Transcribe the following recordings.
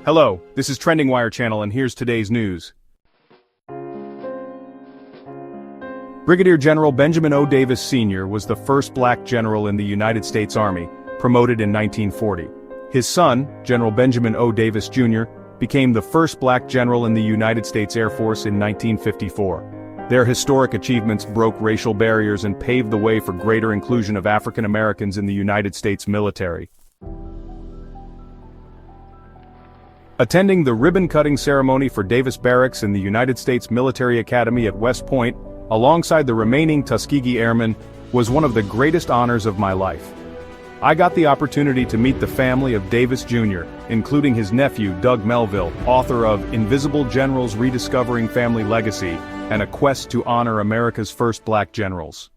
Hello, this is Trending Wire Channel and here's today's news. Brigadier General Benjamin O. Davis Sr. was the first black general in the United States Army, promoted in 1940. His son, General Benjamin O. Davis Jr., became the first black general in the United States Air Force in 1954. Their historic achievements broke racial barriers and paved the way for greater inclusion of African Americans in the United States military. Attending the ribbon-cutting ceremony for Davis Barracks in the United States Military Academy at West Point, alongside the remaining Tuskegee Airmen, was one of the greatest honors of my life. I got the opportunity to meet the family of Davis Jr., including his nephew Doug Melville, author of Invisible Generals Rediscovering Family Legacy, and A Quest to Honor America's First Black Generals.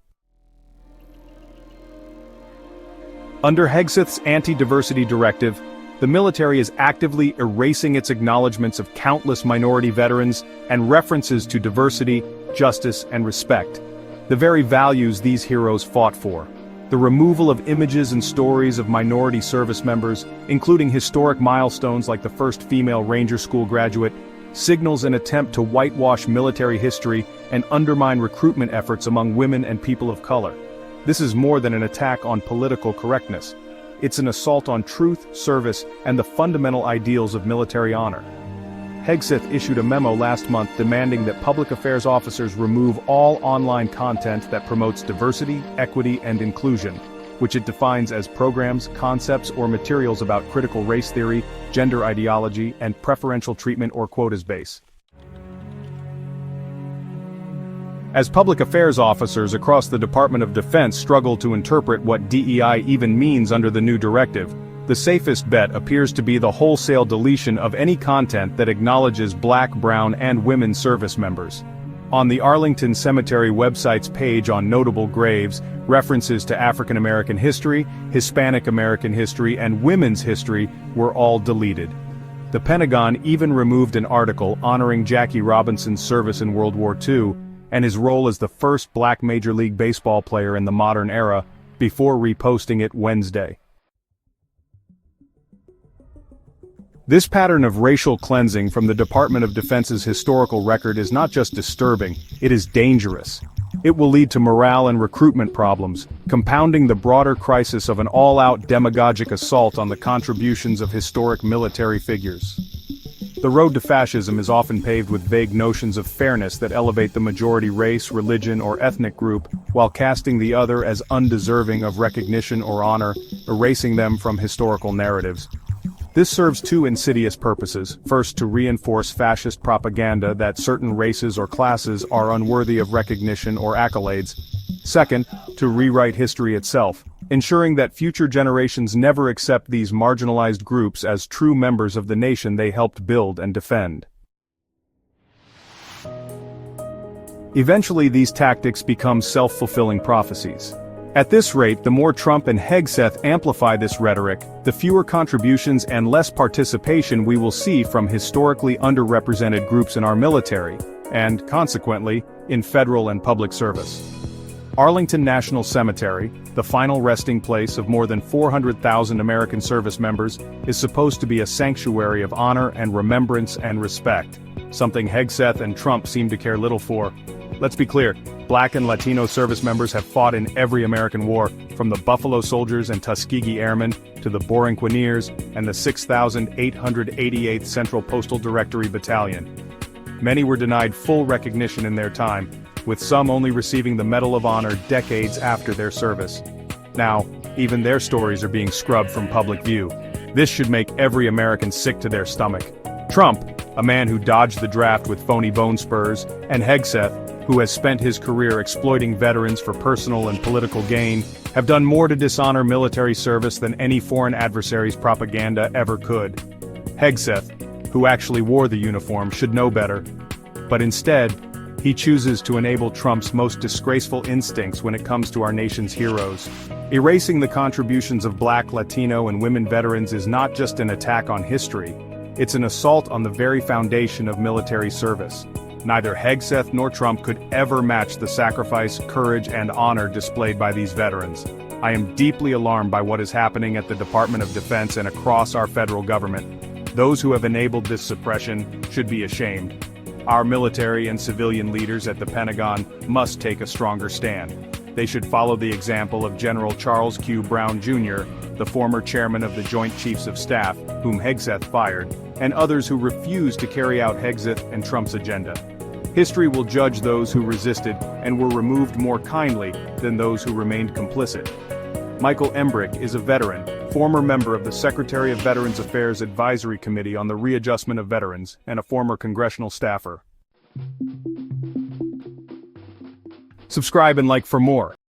Under Hegseth's anti-diversity directive, the military is actively erasing its acknowledgments of countless minority veterans and references to diversity, justice, and respect, the very values these heroes fought for. The removal of images and stories of minority service members, including historic milestones like the first female Ranger School graduate, signals an attempt to whitewash military history and undermine recruitment efforts among women and people of color. This is more than an attack on political correctness. It's an assault on truth, service, and the fundamental ideals of military honor. Hegseth issued a memo last month demanding that public affairs officers remove all online content that promotes diversity, equity, and inclusion, which it defines as programs, concepts, or materials about critical race theory, gender ideology, and preferential treatment or quotas base. As public affairs officers across the Department of Defense struggle to interpret what DEI even means under the new directive, the safest bet appears to be the wholesale deletion of any content that acknowledges black, brown, and women service members. On the Arlington Cemetery website's page on notable graves, references to African American history, Hispanic American history, and women's history were all deleted. The Pentagon even removed an article honoring Jackie Robinson's service in World War II, and his role as the first black Major League Baseball player in the modern era, before reposting it Wednesday. This pattern of racial cleansing from the Department of Defense's historical record is not just disturbing, it is dangerous. It will lead to morale and recruitment problems, compounding the broader crisis of an all-out demagogic assault on the contributions of historic military figures. The road to fascism is often paved with vague notions of fairness that elevate the majority race, religion, or ethnic group, while casting the other as undeserving of recognition or honor, erasing them from historical narratives. This serves two insidious purposes: first, to reinforce fascist propaganda that certain races or classes are unworthy of recognition or accolades; second, to rewrite history itself, ensuring that future generations never accept these marginalized groups as true members of the nation they helped build and defend. Eventually, these tactics become self-fulfilling prophecies. At this rate, the more Trump and Hegseth amplify this rhetoric, the fewer contributions and less participation we will see from historically underrepresented groups in our military, and, consequently, in federal and public service. Arlington National Cemetery, the final resting place of more than 400,000 American service members, is supposed to be a sanctuary of honor and remembrance and respect, something Hegseth and Trump seem to care little for. Let's be clear, black and Latino service members have fought in every American war, from the Buffalo Soldiers and Tuskegee Airmen, to the Borinqueniers, and the 6,888th Central Postal Directory Battalion. Many were denied full recognition in their time, with some only receiving the Medal of Honor decades after their service. Now, even their stories are being scrubbed from public view. This should make every American sick to their stomach. Trump, a man who dodged the draft with phony bone spurs, and Hegseth, who has spent his career exploiting veterans for personal and political gain, have done more to dishonor military service than any foreign adversary's propaganda ever could. Hegseth, who actually wore the uniform, should know better. But instead, he chooses to enable Trump's most disgraceful instincts when it comes to our nation's heroes. Erasing the contributions of black, Latino, and women veterans is not just an attack on history, it's an assault on the very foundation of military service. Neither Hegseth nor Trump could ever match the sacrifice, courage, and honor displayed by these veterans. I am deeply alarmed by what is happening at the Department of Defense and across our federal government. Those who have enabled this suppression should be ashamed. Our military and civilian leaders at the Pentagon must take a stronger stand. They should follow the example of General Charles Q. Brown Jr., the former chairman of the Joint Chiefs of Staff, whom Hegseth fired, and others who refused to carry out Hegseth and Trump's agenda. History will judge those who resisted and were removed more kindly than those who remained complicit. Michael Embrick is a veteran, former member of the Secretary of Veterans Affairs Advisory Committee on the Readjustment of Veterans, and a former congressional staffer. Subscribe and like for more.